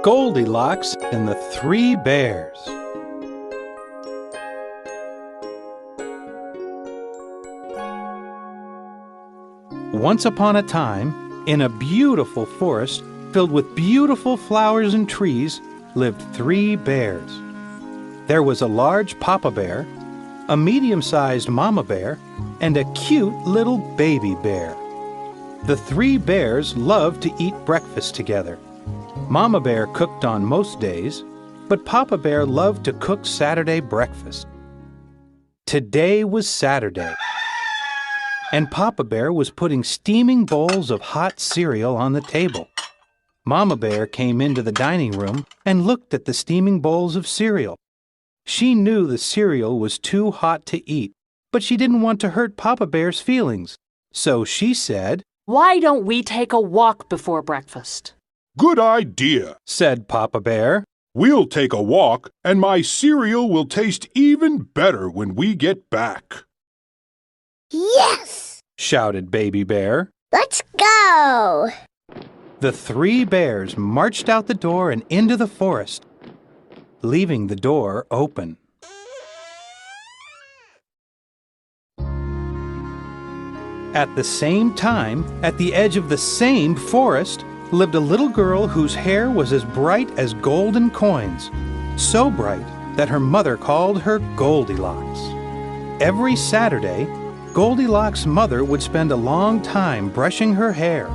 Goldilocks and the Three Bears. Once upon a time, in a beautiful forest filled with beautiful flowers and trees, lived three bears. There was a large papa bear, a medium-sized mama bear, and a cute little baby bear. The three bears loved to eat breakfast together. Mama Bear cooked on most days, but Papa Bear loved to cook Saturday breakfast. Today was Saturday, and Papa Bear was putting steaming bowls of hot cereal on the table. Mama Bear came into the dining room and looked at the steaming bowls of cereal. She knew the cereal was too hot to eat, but she didn't want to hurt Papa Bear's feelings. So she said, "Why don't we take a walk before breakfast?" "Good idea," said Papa Bear. "We'll take a walk, and my cereal will taste even better when we get back." "Yes!" shouted Baby Bear. "Let's go!" The three bears marched out the door and into the forest, leaving the door open. At the same time, at the edge of the same forest, lived a little girl whose hair was as bright as golden coins, so bright that her mother called her Goldilocks. Every Saturday, Goldilocks' mother would spend a long time brushing her hair.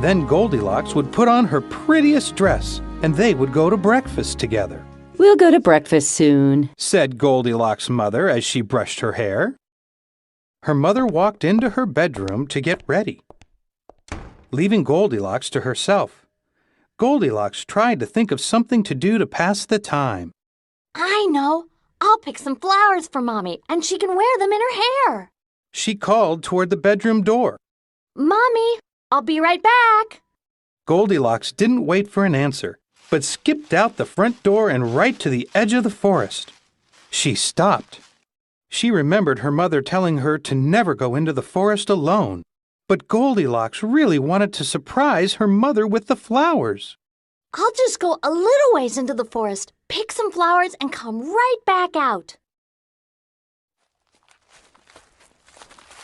Then Goldilocks would put on her prettiest dress, and they would go to breakfast together. "We'll go to breakfast soon," said Goldilocks' mother as she brushed her hair. Her mother walked into her bedroom to get ready, leaving Goldilocks to herself. Goldilocks tried to think of something to do to pass the time. "I know. I'll pick some flowers for Mommy, and she can wear them in her hair." She called toward the bedroom door. "Mommy, I'll be right back." Goldilocks didn't wait for an answer, but skipped out the front door and right to the edge of the forest. She stopped. She remembered her mother telling her to never go into the forest alone. But Goldilocks really wanted to surprise her mother with the flowers. "I'll just go a little ways into the forest, pick some flowers, and come right back out."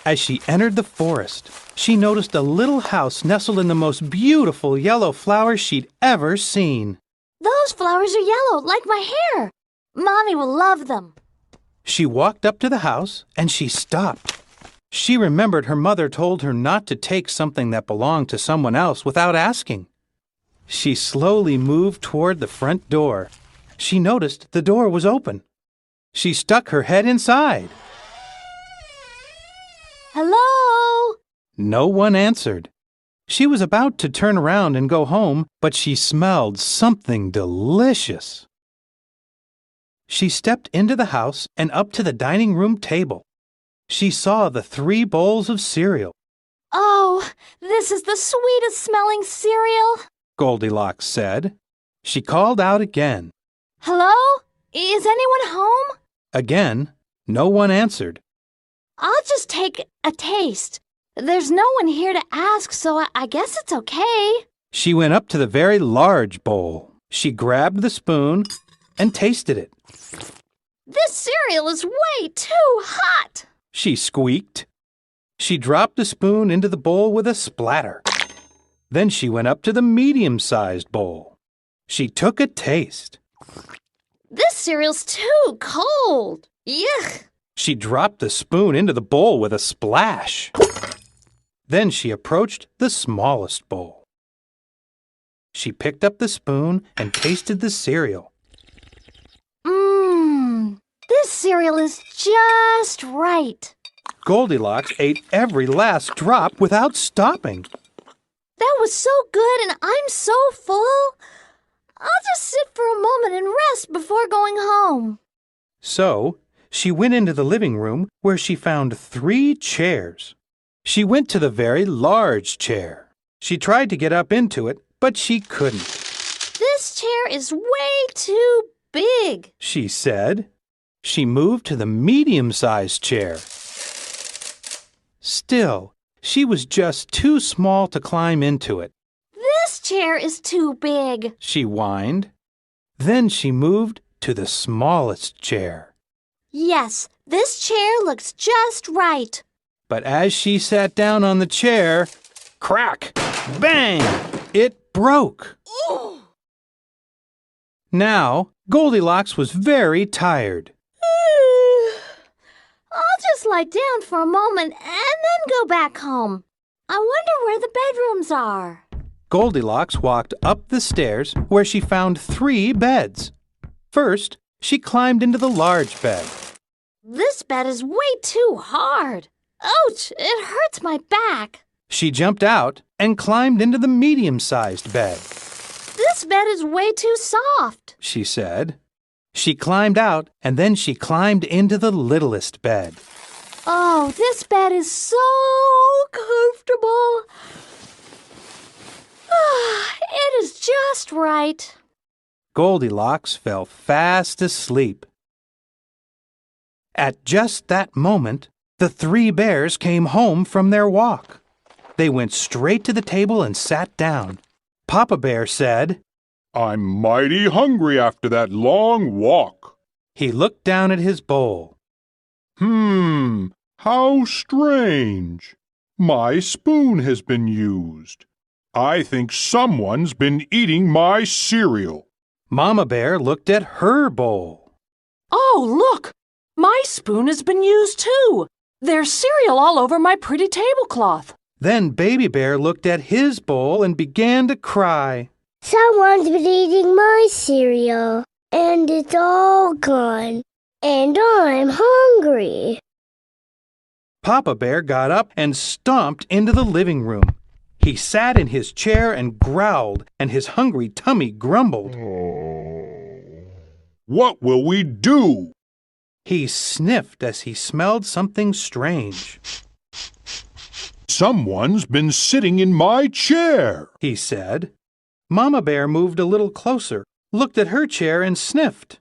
As she entered the forest, she noticed a little house nestled in the most beautiful yellow flowers she'd ever seen. "Those flowers are yellow, like my hair. Mommy will love them." She walked up to the house and she stopped. She remembered her mother told her not to take something that belonged to someone else without asking. She slowly moved toward the front door. She noticed the door was open. She stuck her head inside. "Hello?" No one answered. She was about to turn around and go home, but she smelled something delicious. She stepped into the house and up to the dining room table. She saw the three bowls of cereal. "Oh, this is the sweetest smelling cereal," Goldilocks said. She called out again. "Hello? Is anyone home?" Again, no one answered. "I'll just take a taste. There's no one here to ask, so I guess it's okay." She went up to the very large bowl. She grabbed the spoon and tasted it. "This cereal is way too hot," she squeaked. She dropped the spoon into the bowl with a splatter. Then she went up to the medium-sized bowl. She took a taste. "This cereal's too cold. Yuck." She dropped the spoon into the bowl with a splash. Then she approached the smallest bowl. She picked up the spoon and tasted the cereal. This cereal is just right." Goldilocks ate every last drop without stopping. "That was so good and I'm so full. I'll just sit for a moment and rest before going home." So, she went into the living room where she found three chairs. She went to the very large chair. She tried to get up into it, but she couldn't. "This chair is way too big," she said. She moved to the medium-sized chair. Still, she was just too small to climb into it. "This This chair is too big, she whined. Then she moved to the smallest chair. Yes, this chair looks just right. But as she sat down on the chair, crack, bang, it broke. Now, Goldilocks was very tired. I'll just lie down for a moment and then go back home. I wonder where the bedrooms are. Goldilocks walked up the stairs where she found 3 beds. First, she climbed into the large bed. This bed is way too hard. Ouch, it hurts my back. She jumped out and climbed into the medium-sized bed. This bed is way too soft, she said. She climbed out and then she climbed into the littlest bed. Oh, this bed is so comfortable. It is just right. Goldilocks fell fast asleep. At just that moment, the 3 bears came home from their walk. They went straight to the table and sat down. Papa Bear said, I'm mighty hungry after that long walk. He looked down at his bowl. How strange. My spoon has been used. I think someone's been eating my cereal. Mama Bear looked at her bowl. Oh, look! My spoon has been used too. There's cereal all over my pretty tablecloth. Then Baby Bear looked at his bowl and began to cry. Someone's been eating my cereal, and it's all gone. And I'm hungry. Papa Bear got up and stomped into the living room. He sat in his chair and growled, and his hungry tummy grumbled. What will we do? He sniffed as he smelled something strange. Someone's been sitting in my chair, he said. Mama Bear moved a little closer, looked at her chair and sniffed.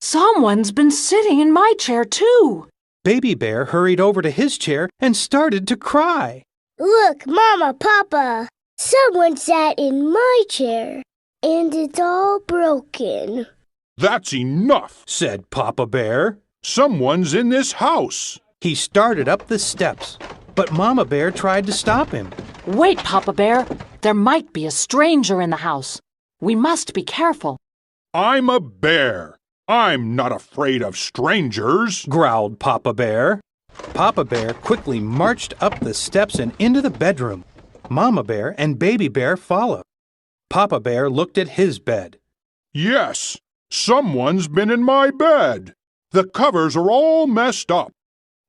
Someone's been sitting in my chair too. Baby Bear hurried over to his chair and started to cry. Look, Mama, Papa, someone sat in my chair, and it's all broken. That's enough, said Papa Bear. Someone's in this house. He started up the steps, but Mama Bear tried to stop him. Wait, Papa Bear. There might be a stranger in the house. We must be careful. I'm a bear. I'm not afraid of strangers, growled Papa Bear. Papa Bear quickly marched up the steps and into the bedroom. Mama Bear and Baby Bear followed. Papa Bear looked at his bed. Yes, someone's been in my bed. The covers are all messed up.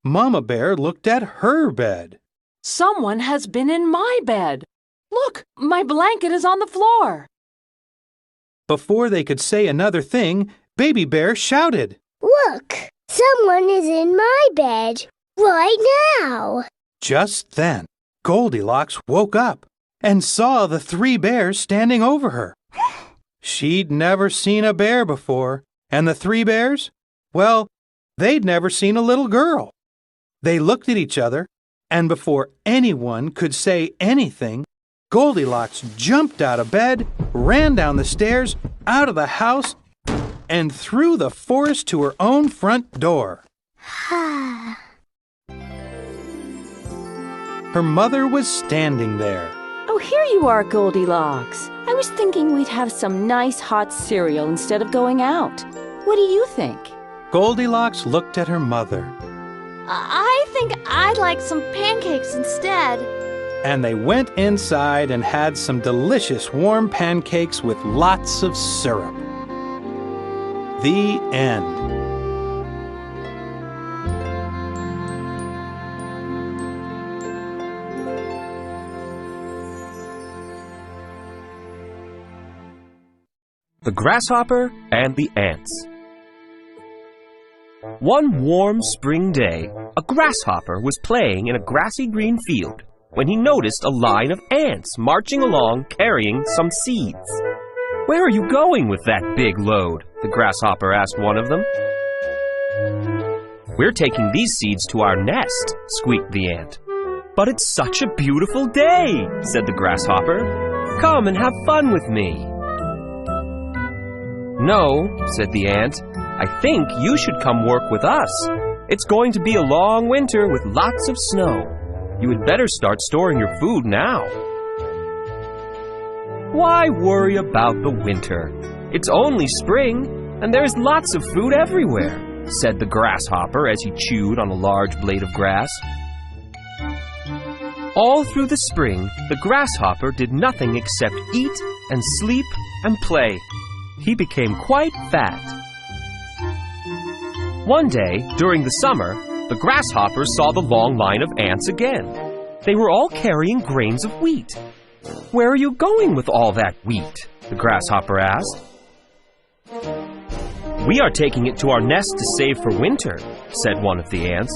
Mama Bear looked at her bed. Someone has been in my bed. Look, my blanket is on the floor. Before they could say another thing, Baby Bear shouted, Look, someone is in my bed right now. Just then, Goldilocks woke up and saw the 3 bears standing over her. She'd never seen a bear before, and the 3 bears, well, they'd never seen a little girl. They looked at each other, and before anyone could say anything, Goldilocks jumped out of bed, ran down the stairs, out of the house, and through the forest to her own front door. Her mother was standing there. Oh, here you are, Goldilocks. I was thinking we'd have some nice hot cereal instead of going out. What do you think? Goldilocks looked at her mother. I think I'd like some pancakes instead. And they went inside and had some delicious warm pancakes with lots of syrup. The end. The Grasshopper and the Ants. One warm spring day, a grasshopper was playing in a grassy green field when he noticed a line of ants marching along carrying some seeds. "Where are you going with that big load?" the grasshopper asked one of them. "We're taking these seeds to our nest," squeaked the ant. "But it's such a beautiful day," said the grasshopper. "Come and have fun with me." "No," said the ant. "I think you should come work with us. It's going to be a long winter with lots of snow. You had better start storing your food now." "Why worry about the winter? It's only spring, and there's lots of food everywhere," said the grasshopper as he chewed on a large blade of grass. All through the spring, the grasshopper did nothing except eat and sleep and play. He became quite fat. One day, during the summer, the grasshopper saw the long line of ants again. They were all carrying grains of wheat. "Where are you going with all that wheat?" the grasshopper asked. "We are taking it to our nest to save for winter," said one of the ants.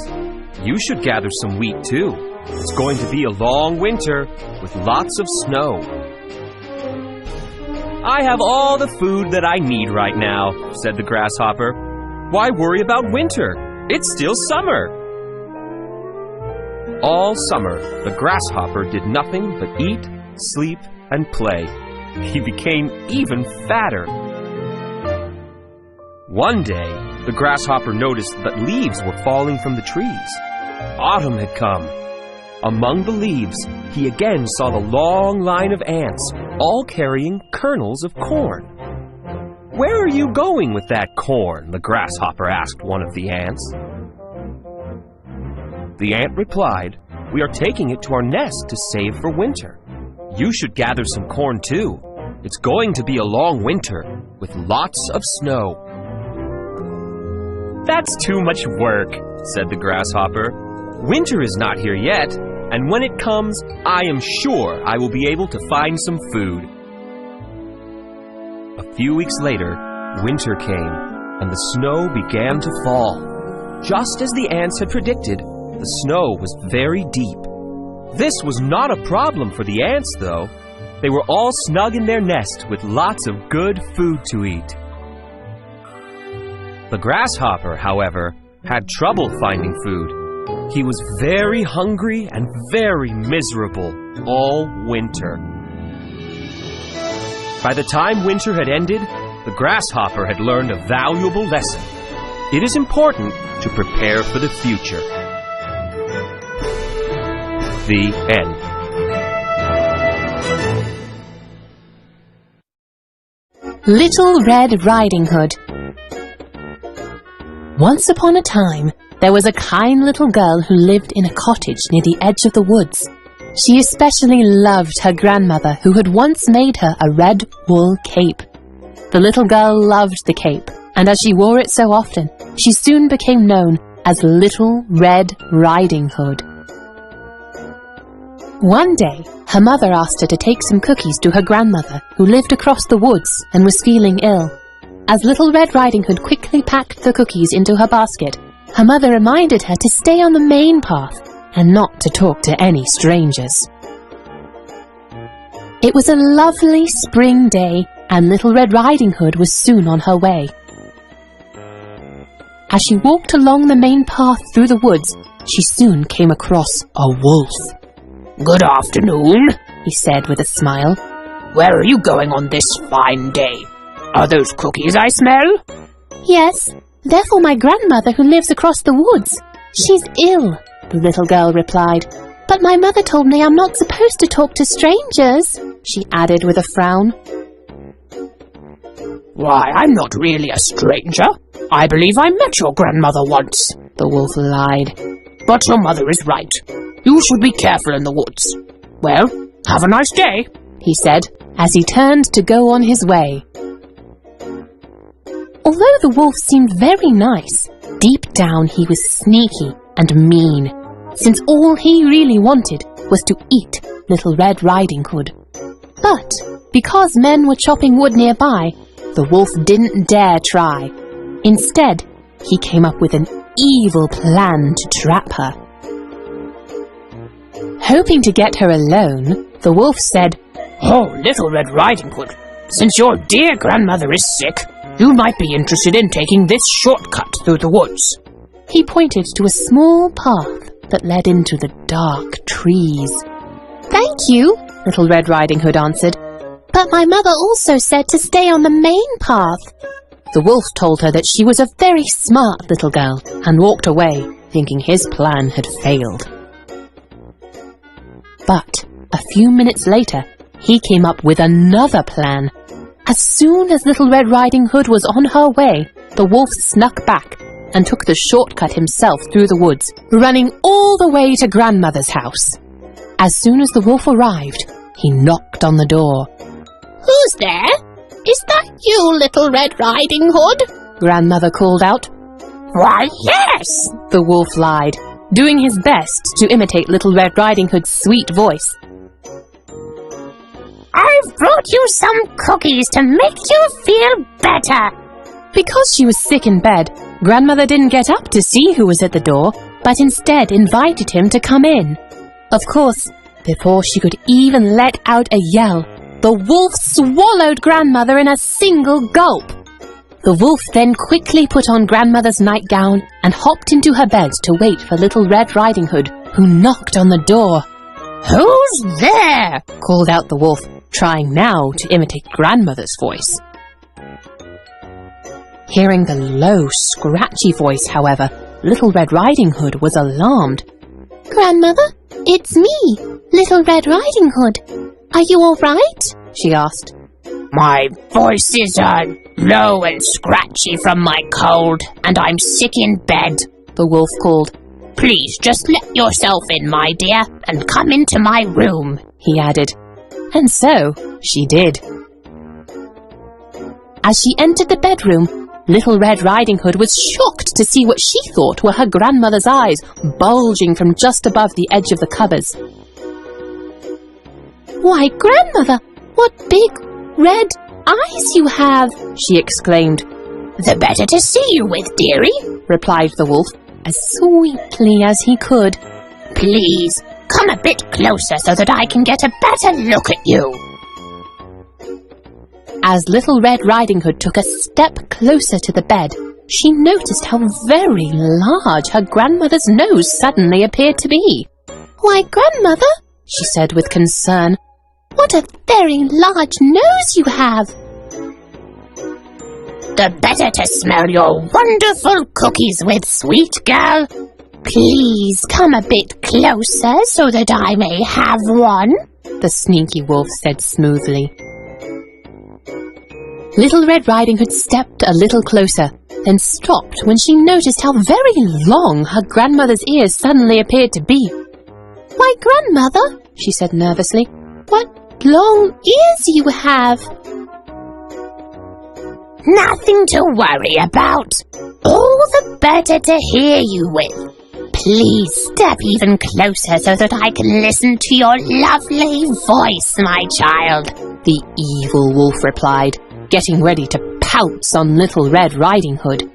"You should gather some wheat too. It's going to be a long winter with lots of snow." "I have all the food that I need right now," said the grasshopper. "Why worry about winter? It's still summer." All summer, the grasshopper did nothing but eat, sleep, and play. He became even fatter. One day, the grasshopper noticed that leaves were falling from the trees. Autumn had come. Among the leaves, he again saw the long line of ants, all carrying kernels of corn. "Where are you going with that corn?" the grasshopper asked one of the ants. The ant replied, "We are taking it to our nest to save for winter. You should gather some corn too. It's going to be a long winter with lots of snow." "That's too much work," said the grasshopper. "Winter is not here yet, and when it comes, I am sure I will be able to find some food." A few weeks later, winter came, and the snow began to fall. Just as the ants had predicted, the snow was very deep. This was not a problem for the ants, though. They were all snug in their nest with lots of good food to eat. The grasshopper, however, had trouble finding food. He was very hungry and very miserable all winter. By the time winter had ended, the grasshopper had learned a valuable lesson. It is important to prepare for the future. The end. Little Red Riding Hood. Once upon a time, there was a kind little girl who lived in a cottage near the edge of the woods. She especially loved her grandmother, who had once made her a red wool cape. The little girl loved the cape, and as she wore it so often, she soon became known as Little Red Riding Hood. One day, her mother asked her to take some cookies to her grandmother, who lived across the woods and was feeling ill. As Little Red Riding Hood quickly packed the cookies into her basket, her mother reminded her to stay on the main path and not to talk to any strangers. It was a lovely spring day, and Little Red Riding Hood was soon on her way. As she walked along the main path through the woods, she soon came across a wolf. "Good afternoon," he said with a smile. "Where are you going on this fine day? Are those cookies I smell?" "Yes, they're for my grandmother who lives across the woods. She's ill," the little girl replied. "But my mother told me I'm not supposed to talk to strangers," she added with a frown. "Why, I'm not really a stranger. I believe I met your grandmother once," the wolf lied. "But your mother is right. You should be careful in the woods. Well, have a nice day," he said, as he turned to go on his way. Although the wolf seemed very nice, deep down he was sneaky and mean, since all he really wanted was to eat Little Red Riding Hood. But because men were chopping wood nearby, the wolf didn't dare try. Instead, he came up with an evil plan to trap her. Hoping to get her alone, the wolf said, "Oh, Little Red Riding Hood, since your dear grandmother is sick, you might be interested in taking this shortcut through the woods." He pointed to a small path that led into the dark trees. "Thank you," Little Red Riding Hood answered, "but my mother also said to stay on the main path." The wolf told her that she was a very smart little girl and walked away, thinking his plan had failed. But a few minutes later, he came up with another plan. As soon as Little Red Riding Hood was on her way, the wolf snuck back and took the shortcut himself through the woods, running all the way to Grandmother's house. As soon as the wolf arrived, he knocked on the door. Who's there? Is that you, Little Red Riding Hood? Grandmother called out. Why, yes, the wolf lied, doing his best to imitate Little Red Riding Hood's sweet voice. I've brought you some cookies to make you feel better. Because she was sick in bed, Grandmother didn't get up to see who was at the door, but instead invited him to come in. Of course, before she could even let out a yell, the wolf swallowed Grandmother in a single gulp. The wolf then quickly put on Grandmother's nightgown and hopped into her bed to wait for Little Red Riding Hood, who knocked on the door. Who's there? Called out the wolf, trying now to imitate Grandmother's voice. Hearing the low, scratchy voice, however, Little Red Riding Hood was alarmed. Grandmother, it's me, Little Red Riding Hood. Are you all right? She asked. My voice is low and scratchy from my cold, and I'm sick in bed, the wolf called. Please just let yourself in, my dear, and come into my room, he added. And so she did. As she entered the bedroom, Little Red Riding Hood was shocked to see what she thought were her grandmother's eyes bulging from just above the edge of the covers. Why, Grandmother, what big red eyes you have, she exclaimed. The better to see you with, dearie, replied the wolf, as sweetly as he could. Please, come a bit closer so that I can get a better look at you. As Little Red Riding Hood took a step closer to the bed, she noticed how very large her grandmother's nose suddenly appeared to be. Why, Grandmother, she said with concern, what a very large nose you have. The better to smell your wonderful cookies with, sweet girl. Please come a bit closer so that I may have one, the sneaky wolf said smoothly. Little Red Riding Hood stepped a little closer, then stopped when she noticed how very long her grandmother's ears suddenly appeared to be. Why, Grandmother, she said nervously, what long ears you have. Nothing to worry about. All the better to hear you with. Please step even closer so that I can listen to your lovely voice, my child, the evil wolf replied, getting ready to pounce on Little Red Riding Hood.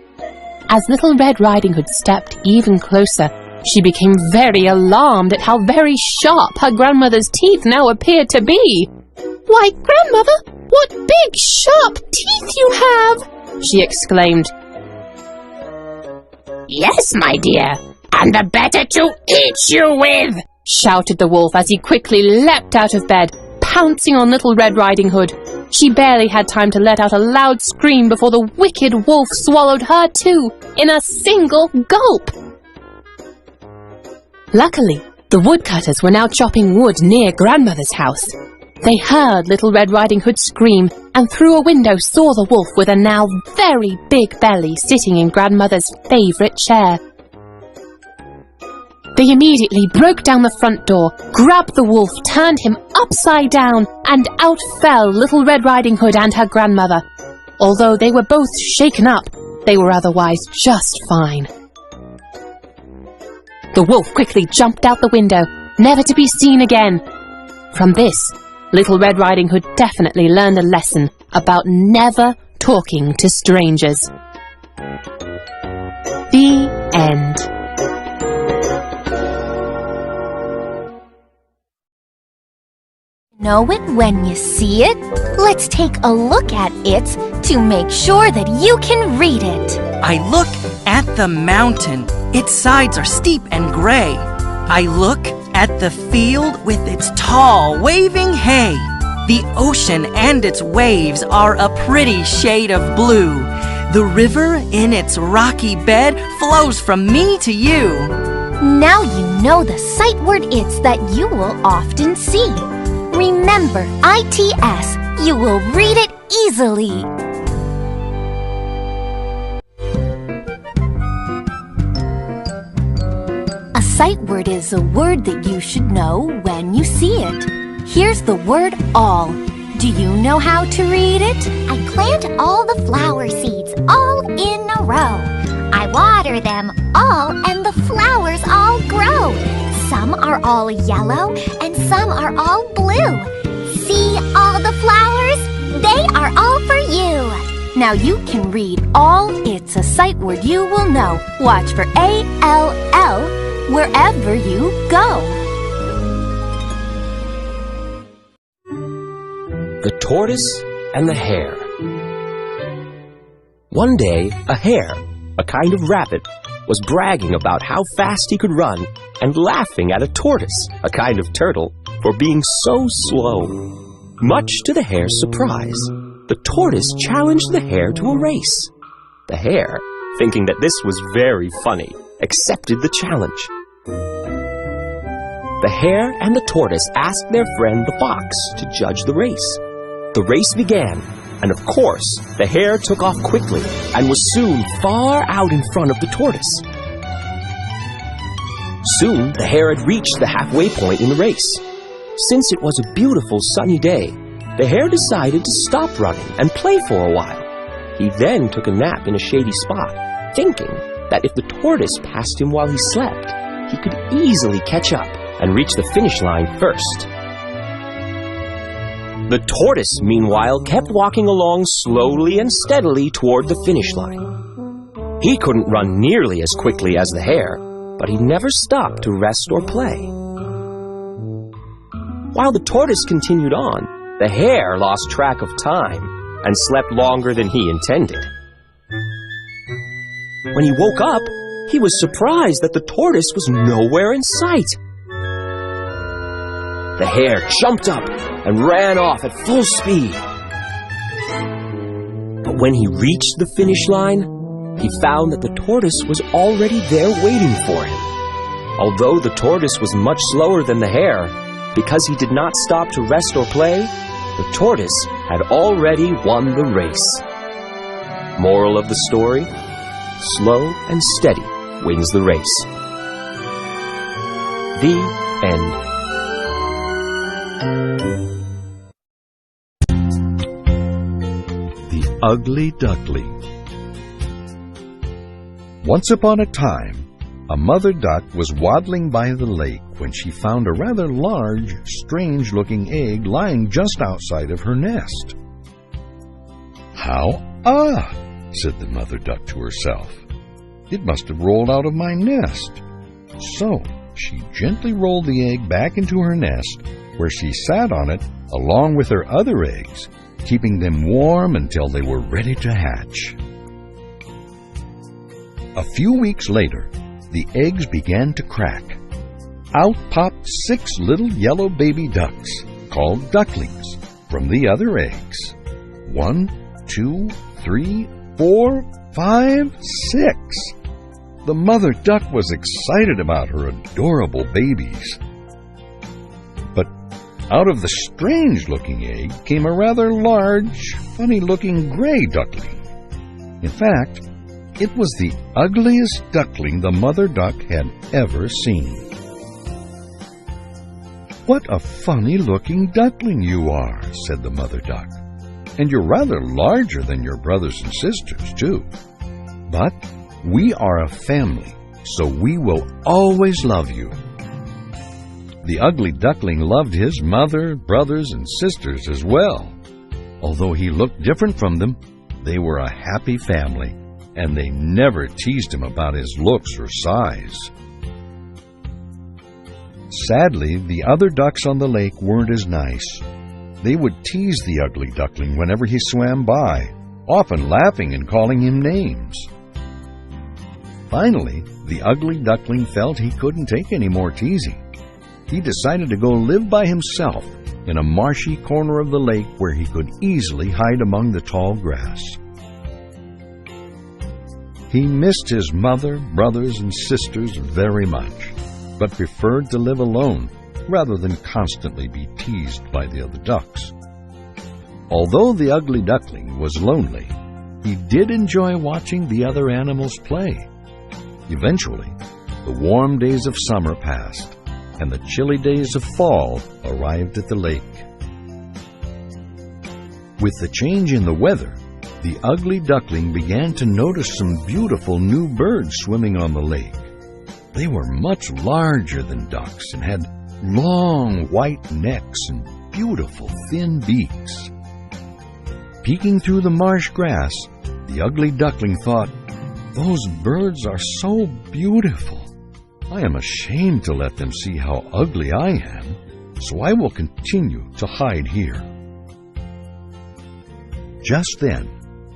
As Little Red Riding Hood stepped even closer, she became very alarmed at how very sharp her grandmother's teeth now appeared to be. Why, Grandmother, what big, sharp teeth you have! She exclaimed. Yes, my dear, and the better to eat you with, shouted the wolf as he quickly leapt out of bed, pouncing on Little Red Riding Hood. She barely had time to let out a loud scream before the wicked wolf swallowed her too, in a single gulp. Luckily, the woodcutters were now chopping wood near Grandmother's house. They heard Little Red Riding Hood scream, and through a window saw the wolf with a now very big belly sitting in Grandmother's favourite chair. They immediately broke down the front door, grabbed the wolf, turned him upside down, and out fell Little Red Riding Hood and her grandmother. Although they were both shaken up, they were otherwise just fine. The wolf quickly jumped out the window, never to be seen again. From this, Little Red Riding Hood definitely learned a lesson about never talking to strangers. The end. Know it when you see it? Let's take a look at it to make sure that you can read it. I look at the mountain. Its sides are steep and gray. I look at the field with its tall, waving hay. The ocean and its waves are a pretty shade of blue. The river in its rocky bed flows from me to you. Now you know the sight word it's that you will often see. Remember ITS, you will read it easily. A sight word is a word that you should know when you see it. Here's the word all. Do you know how to read it? I plant all the flower seeds all in a row. I water them all and the flowers all grow. Some are all yellow and some are all blue. See all the flowers? They are all for you. Now you can read all. It's a sight word you will know. Watch for ALL wherever you go. The Tortoise and the Hare. One day, a hare, a kind of rabbit, was bragging about how fast he could run and laughing at a tortoise, a kind of turtle, for being so slow. Much to the hare's surprise, the tortoise challenged the hare to a race. The hare, thinking that this was very funny, accepted the challenge. The hare and the tortoise asked their friend the fox to judge the race. The race began, and of course, the hare took off quickly and was soon far out in front of the tortoise. Soon, the hare had reached the halfway point in the race. Since it was a beautiful sunny day, the hare decided to stop running and play for a while. He then took a nap in a shady spot, thinking that if the tortoise passed him while he slept, he could easily catch up and reach the finish line first. The tortoise, meanwhile, kept walking along slowly and steadily toward the finish line. He couldn't run nearly as quickly as the hare, but he never stopped to rest or play. While the tortoise continued on, the hare lost track of time and slept longer than he intended. When he woke up, he was surprised that the tortoise was nowhere in sight. The hare jumped up and ran off at full speed. But when he reached the finish line, he found that the tortoise was already there waiting for him. Although the tortoise was much slower than the hare, because he did not stop to rest or play, the tortoise had already won the race. Moral of the story: slow and steady wins the race. The end. The Ugly Duckling. Once upon a time, a mother duck was waddling by the lake when she found a rather large, strange-looking egg lying just outside of her nest. "How odd," said the mother duck to herself. "It must have rolled out of my nest." So she gently rolled the egg back into her nest, where she sat on it along with her other eggs, keeping them warm until they were ready to hatch. A few weeks later, the eggs began to crack. Out popped 6 little yellow baby ducks, called ducklings, from the other eggs. 1, 2, 3, 4, 5, 6. The mother duck was excited about her adorable babies. But out of the strange-looking egg came a rather large, funny-looking gray duckling. In fact, it was the ugliest duckling the mother duck had ever seen. "What a funny-looking duckling you are," said the mother duck. "And you're rather larger than your brothers and sisters, too. But we are a family, so we will always love you." The ugly duckling loved his mother, brothers, and sisters as well. Although he looked different from them, they were a happy family, and they never teased him about his looks or size. Sadly, the other ducks on the lake weren't as nice. They would tease the ugly duckling whenever he swam by, often laughing and calling him names. Finally, the ugly duckling felt he couldn't take any more teasing. He decided to go live by himself in a marshy corner of the lake where he could easily hide among the tall grass. He missed his mother, brothers, and sisters very much, but preferred to live alone rather than constantly be teased by the other ducks. Although the ugly duckling was lonely, he did enjoy watching the other animals play. Eventually, the warm days of summer passed, and the chilly days of fall arrived at the lake. With the change in the weather, the ugly duckling began to notice some beautiful new birds swimming on the lake. They were much larger than ducks and had long white necks and beautiful thin beaks. Peeking through the marsh grass, the ugly duckling thought, "Those birds are so beautiful. I am ashamed to let them see how ugly I am, so I will continue to hide here." Just then,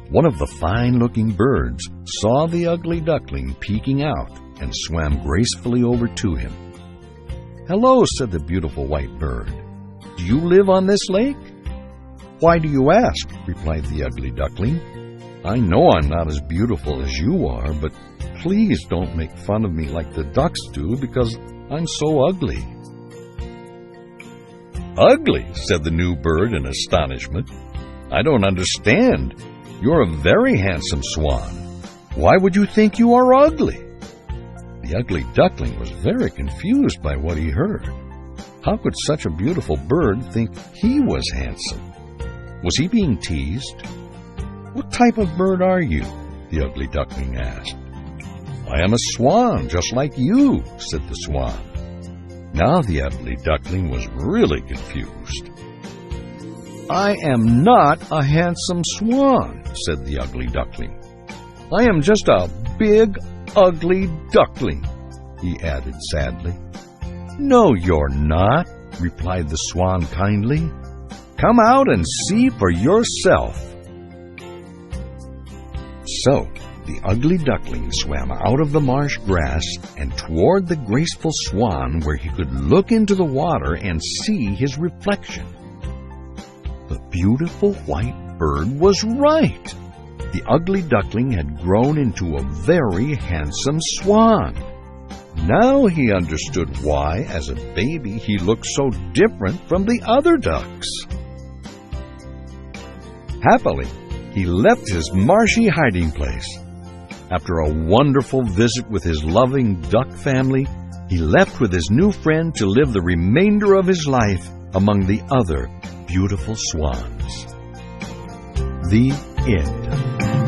one of the fine-looking birds saw the ugly duckling peeking out and swam gracefully over to him. "Hello," said the beautiful white bird. "Do you live on this lake?" "Why do you ask?" replied the ugly duckling. "I know I'm not as beautiful as you are, but please don't make fun of me like the ducks do because I'm so ugly." "Ugly?" said the new bird in astonishment. "I don't understand. You're a very handsome swan. Why would you think you are ugly?" The ugly duckling was very confused by what he heard. How could such a beautiful bird think he was handsome? Was he being teased? "What type of bird are you?" the ugly duckling asked. "I am a swan, just like you," said the swan. Now the ugly duckling was really confused. "I am not a handsome swan," said the ugly duckling. "I am just a big, ugly duckling," he added sadly. "No, you're not," replied the swan kindly. "Come out and see for yourself." So the ugly duckling swam out of the marsh grass and toward the graceful swan where he could look into the water and see his reflection. The beautiful white bird was right. The ugly duckling had grown into a very handsome swan. Now he understood why, as a baby, he looked so different from the other ducks. Happily, he left his marshy hiding place. After a wonderful visit with his loving duck family, he left with his new friend to live the remainder of his life among the other beautiful swans. The end.